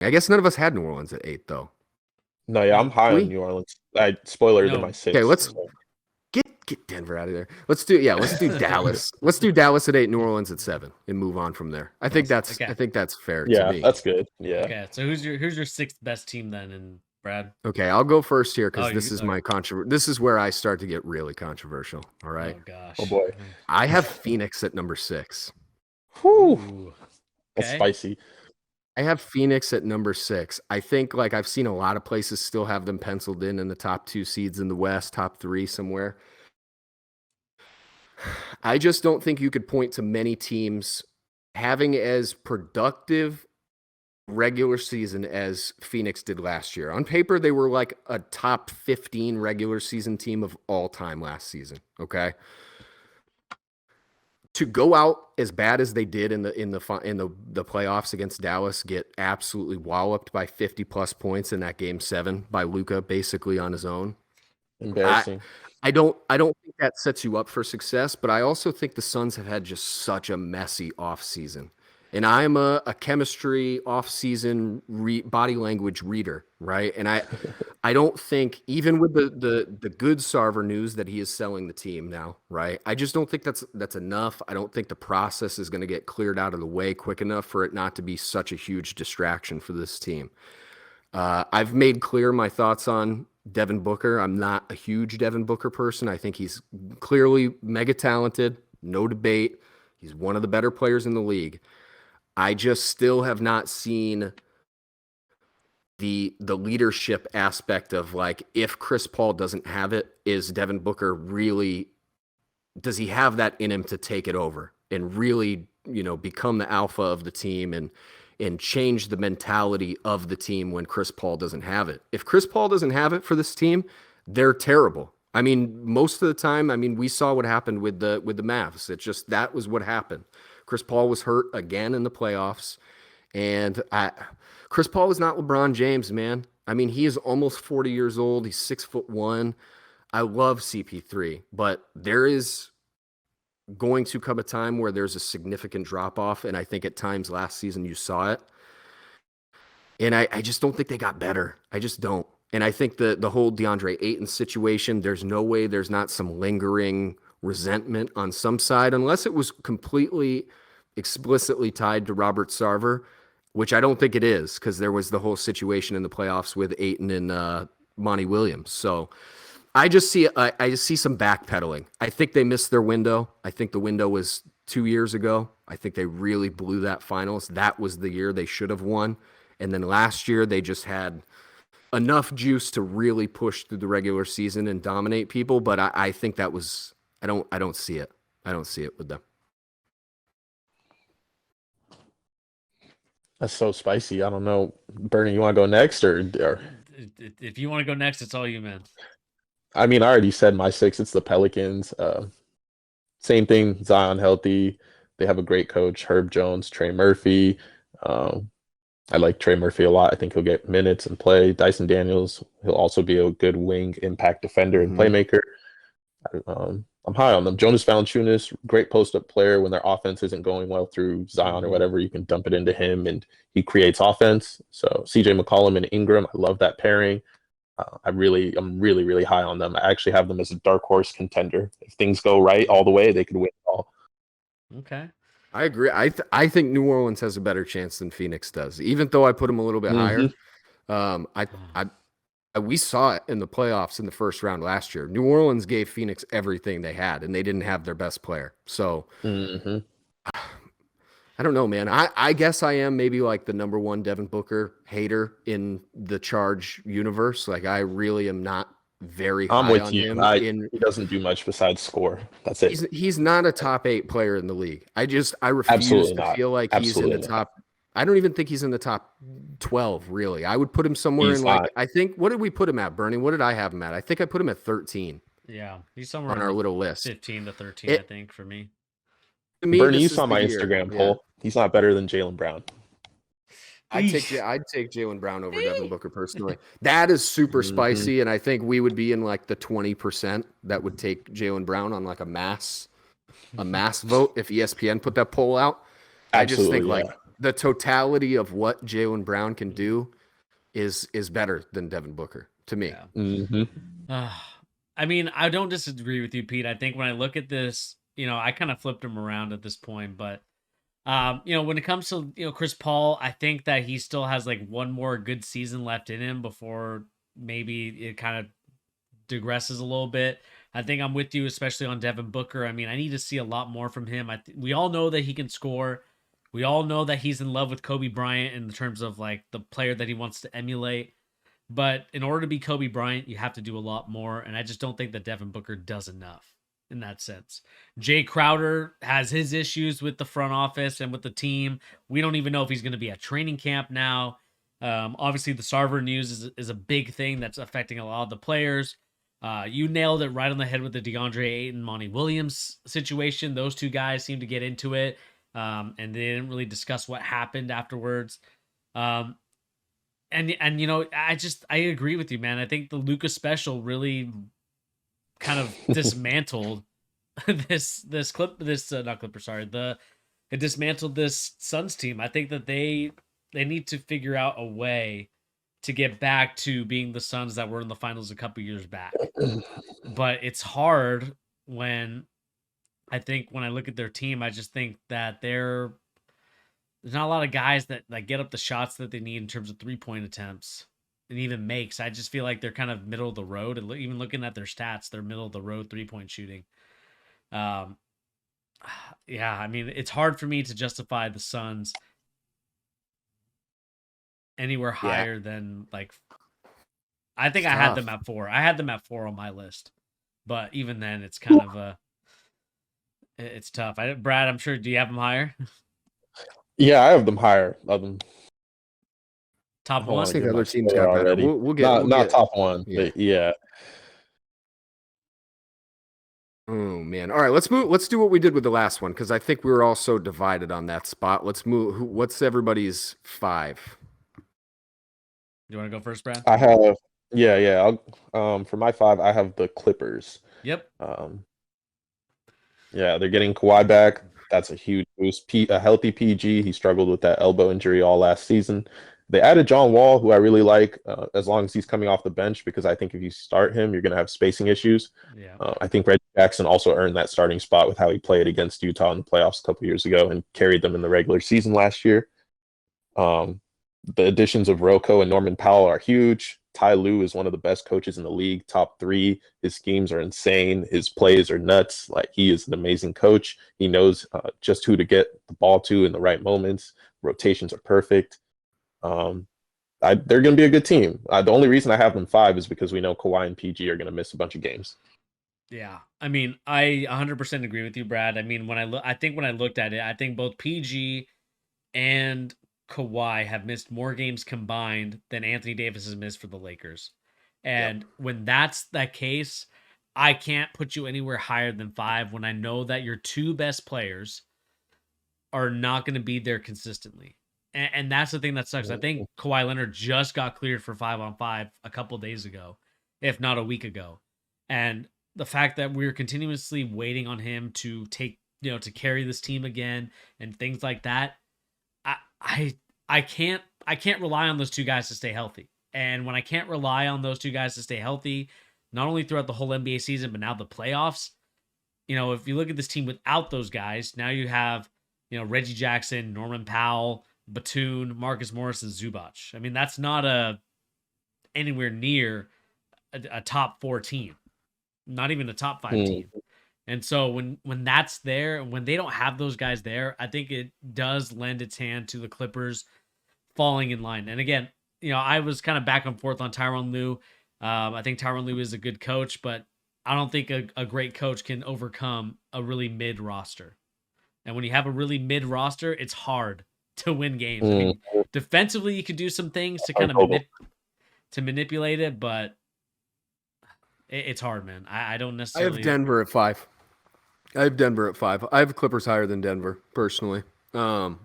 I guess none of us had New Orleans at 8 though. No, yeah, I'm high on We New Orleans. Spoiler, they're my No. okay. sixth. Let's So get Denver out of there. Let's do Dallas. Let's do Dallas at 8, New Orleans at 7, and move on from there. Okay. I think that's fair to yeah, me. that's good. Yeah. Okay. So who's your sixth best team then? And Brad. Okay, I'll go first here Oh, because this is my This is where I start to get really controversial. All right, oh gosh. Oh boy. I have Phoenix at number 6. Whew. Ooh. That's Okay. spicy. I have Phoenix at number 6. I think like I've seen a lot of places still have them penciled in the top 2 seeds in the West, top 3 somewhere. I just don't think you could point to many teams having as productive regular season as Phoenix did last year. On paper, they were like a top 15 regular season team of all time last season. Okay. To go out as bad as they did in the playoffs against Dallas, get absolutely walloped by 50 plus points in that game 7 by Luka basically on his own. Embarrassing. I don't think that sets you up for success, but I also think the Suns have had just such a messy offseason. And I'm a chemistry offseason body language reader, right? And I don't think even with the good Sarver news that he is selling the team now, right? I just don't think that's enough. I don't think the process is going to get cleared out of the way quick enough for it not to be such a huge distraction for this team. I've made clear my thoughts on Devin Booker. I'm not a huge Devin Booker person. I think he's clearly mega talented, no debate. He's one of the better players in the league. I just still have not seen the leadership aspect of like if Chris Paul doesn't have it, is Devin Booker really does he have that in him to take it over and really, become the alpha of the team and change the mentality of the team when Chris Paul doesn't have it. If Chris Paul doesn't have it for this team, they're terrible. I mean, most of the time, I mean, we saw what happened with the Mavs. It just that was what happened. Chris Paul was hurt again in the playoffs, and Chris Paul is not LeBron James, man. I mean, he is almost 40 years old. He's 6'1". I love CP3, but there is going to come a time where there's a significant drop off, and I think at times last season you saw it. And I just don't think they got better. I just don't. And I think the whole DeAndre Ayton situation, there's no way there's not some lingering resentment on some side, unless it was completely explicitly tied to Robert Sarver, which I don't think it is, because there was the whole situation in the playoffs with Ayton and Monty Williams. So I just see some backpedaling. I think they missed their window. I think the window was 2 years ago. I think they really blew that finals. That was the year they should have won. And then last year they just had enough juice to really push through the regular season and dominate people. But I think that was I don't see it. I don't see it with them. That's so spicy. I don't know. Bernie, you want to go next or If you want to go next, it's all you, man. I mean, I already said my six. It's the Pelicans. Same thing. Zion healthy. They have a great coach, Herb Jones, Trey Murphy. Um, I like Trey Murphy a lot. I think he'll get minutes and play. Dyson Daniels, he'll also be a good wing impact defender and Mhm. playmaker. I'm high on them. Jonas Valanciunas, great post-up player. When their offense isn't going well through Zion or Mhm. whatever, you can dump it into him and he creates offense. So CJ McCollum and Ingram, I love that pairing. I'm really, really high on them. I actually have them as a dark horse contender. If things go right all the way, they could win it all. Okay. I agree. I think New Orleans has a better chance than Phoenix does, even though I put them a little bit higher. Hmm. Um, I, we saw it in the playoffs in the first round last year. New Orleans gave Phoenix everything they had, and they didn't have their best player. So Hmm. I don't know, man. I guess I am maybe like the number one Devin Booker hater in the Charge universe. Like I really am not very I'm high with on you. him. He doesn't do much besides score. That's it. He's not a top 8 player in the league. I refuse Absolutely to not. feel like he's in the Absolutely not. top. I don't even think he's in the top 12, really. I would put him somewhere in He's like not. I think what did we put him at, Bernie? What did I have him at? I think I put him at 13 Yeah, he's somewhere on in our the little list. 15 to 13, I It think, for me. to me, Bernie, you this is saw the my year. Instagram Yeah. poll. He's not better than Jalen Brown. Eesh. I'd take Jalen Brown over Devin Booker personally. That is super Hmm. spicy, and I think we would be in like the 20% that would take Jalen Brown on like a mass vote if ESPN put that poll out. I just think Absolutely, like yeah. the totality of what Jaylen Brown can do is better than Devin Booker to me. Yeah. Mm-hmm. I mean, I don't disagree with you, Pete. I think when I look at this, I kind of flipped him around at this point, but when it comes to Chris Paul, I think that he still has like one more good season left in him before maybe it kind of digresses a little bit. I think I'm with you, especially on Devin Booker. I mean, I need to see a lot more from him. We all know that he can score. We all know that he's in love with Kobe Bryant in terms of like the player that he wants to emulate. But in order to be Kobe Bryant, you have to do a lot more. And I just don't think that Devin Booker does enough in that sense. Jay Crowder has his issues with the front office and with the team. We don't even know if he's going to be at training camp now. Obviously, the Sarver news is a big thing that's affecting a lot of the players. You nailed it right on the head with the DeAndre Ayton, Monty Williams situation. Those two guys seem to get into it, and they didn't really discuss what happened afterwards. And I agree with you, man. I think the Luka special really kind of dismantled it dismantled this Suns team. I think that they need to figure out a way to get back to being the Suns that were in the finals a couple years back. But it's hard when I look at their team, I just think that there's not a lot of guys that get up the shots that they need in terms of 3-point attempts and even makes. I just feel like they're kind of middle of the road. And even looking at their stats, they're middle of the road 3-point shooting. Yeah, I mean, it's hard for me to justify the Suns anywhere higher than like. I think I had them at 4. I had them at 4 on my list, but even then, it's kind of it's tough. Brad, I'm sure. Do you have them higher? Yeah, I have them higher. Top I one. think other teams got better. Already. We'll get not top one. Yeah. But yeah. Oh man! All right, let's move. Let's do what we did with the last one because I think we were all so divided on that spot. Let's move. What's everybody's 5? You want to go first, Brad? I have. Yeah. I'll, for my 5, I have the Clippers. Yep. Yeah, they're getting Kawhi back. That's a huge boost. A healthy PG. He struggled with that elbow injury all last season. They added John Wall, who I really like, as long as he's coming off the bench, because I think if you start him, you're going to have spacing issues. Yeah. I think Reggie Jackson also earned that starting spot with how he played against Utah in the playoffs a couple years ago and carried them in the regular season last year. The additions of Rocco and Norman Powell are huge. Ty Lue is one of the best coaches in the league, top 3. His schemes are insane. His plays are nuts. Like, he is an amazing coach. He knows just who to get the ball to in the right moments. Rotations are perfect. They're going to be a good team. The only reason I have them 5 is because we know Kawhi and PG are going to miss a bunch of games. Yeah, I mean, I 100% agree with you, Brad. I mean, when I looked at it, I think both PG and Kawhi have missed more games combined than Anthony Davis has missed for the Lakers. And when that's that case, I can't put you anywhere higher than 5 when I know that your 2 best players are not going to be there consistently. And that's the thing that sucks. I think Kawhi Leonard just got cleared for 5-on-5 a couple days ago, if not a week ago. And the fact that we're continuously waiting on him to to carry this team again and things like that, I can't rely on those 2 guys to stay healthy. And when I can't rely on those 2 guys to stay healthy, not only throughout the whole NBA season, but now the playoffs, if you look at this team without those guys, now you have, Reggie Jackson, Norman Powell, Batum, Marcus Morris, and Zubac. I mean, that's not anywhere near a top 4 team, not even a top 5 team. And so when that's there, and when they don't have those guys there, I think it does lend its hand to the Clippers falling in line. And again, I was kind of back and forth on Tyronn Lue. I think Tyronn Lue is a good coach, but I don't think a great coach can overcome a really mid roster. And when you have a really mid roster, it's hard to win games. I mean, defensively, you could do some things to kind of manipulate it, but it's hard, man. I don't necessarily. I have Denver at 5. I have Clippers higher than Denver, personally. The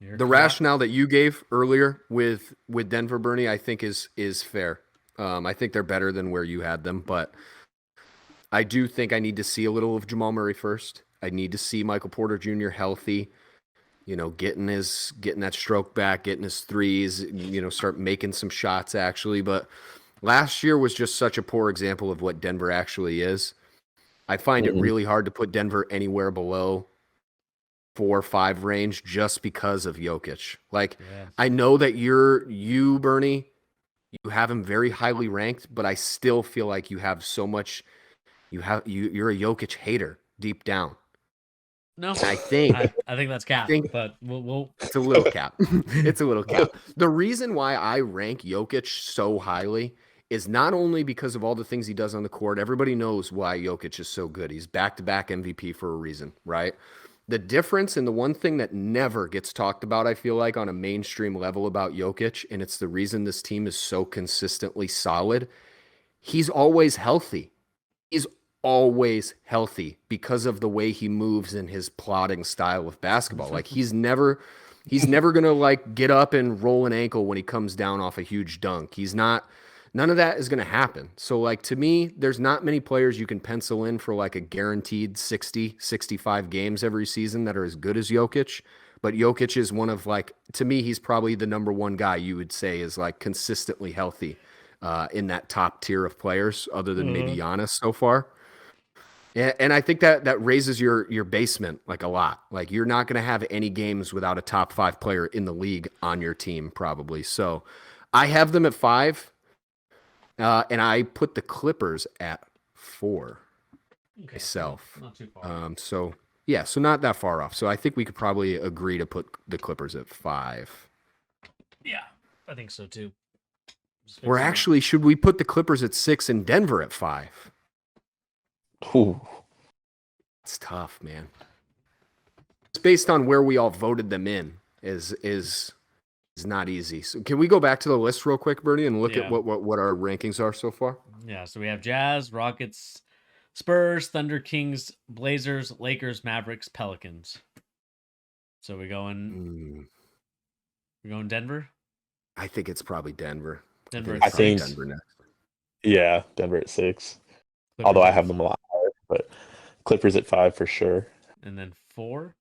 rationale that you gave earlier with Denver, Bernie, I think is fair. I think they're better than where you had them, but I do think I need to see a little of Jamal Murray first. I need to see Michael Porter Jr. healthy. getting that stroke back, getting his threes, start making some shots actually. But last year was just such a poor example of what Denver actually is. I find it really hard to put Denver anywhere below 4 or 5 range just because of Jokic. Like, Yeah. I know that you, Bernie, you have him very highly ranked, but I still feel like you have so much. You're a Jokic hater deep down. No, And I think I think that's cap, but we'll it's a little cap. It's a little cap. The reason why I rank Jokic so highly is not only because of all the things he does on the court. Everybody knows why Jokic is so good. He's back-to-back MVP for a reason, right? The difference and the one thing that never gets talked about, I feel like, on a mainstream level about Jokic, and it's the reason this team is so consistently solid, he's always healthy. He's always healthy because of the way he moves and his plodding style of basketball. Like he's never gonna like get up and roll an ankle when he comes down off a huge dunk. None of that is gonna happen. So like to me, there's not many players you can pencil in for like a guaranteed 60, 65 games every season that are as good as Jokic. But Jokic is one of like, to me, he's probably the number one guy you would say is like consistently healthy in that top tier of players, other than maybe Giannis so far. And I think that raises your basement like a lot. Like you're not going to have any games without a top 5 player in the league on your team probably. So I have them at 5, and I put the Clippers at 4 myself. not too far. So yeah, so not that far off. So I think we could probably agree to put the Clippers at 5. Yeah, I think so too. Or actually, should we put the Clippers at 6 and Denver at 5? Ooh. It's tough, man. It's based on where we all voted them in is not easy. So can we go back to the list real quick, Bernie, and look at what our rankings are so far? Yeah, so we have Jazz, Rockets, Spurs, Thunder, Kings, Blazers, Lakers, Mavericks, Pelicans. So we're going Denver? I think it's probably Denver. Denver I think Denver next. Yeah, Denver at 6. Clippers Although I at have them a lot higher, but Clippers at 5 for sure. And then 4?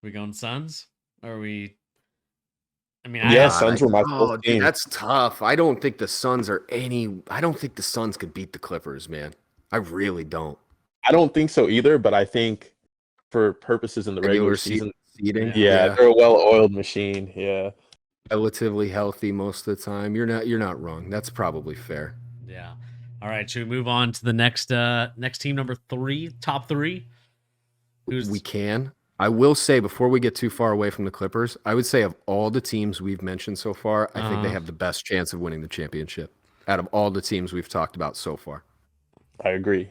We going Suns? Or are we? I mean, Suns were my fourth team. Dude, that's tough. I don't think the Suns could beat the Clippers, man. I really don't. I don't think so either, but I think for purposes in the regular season, seeding, they're a well-oiled machine. Yeah, relatively healthy most of the time. You're not wrong. That's probably fair. Yeah. All right. Should we move on to the next team, number 3, top 3? We can. I will say before we get too far away from the Clippers, I would say of all the teams we've mentioned so far, I think they have the best chance of winning the championship out of all the teams we've talked about so far. I agree.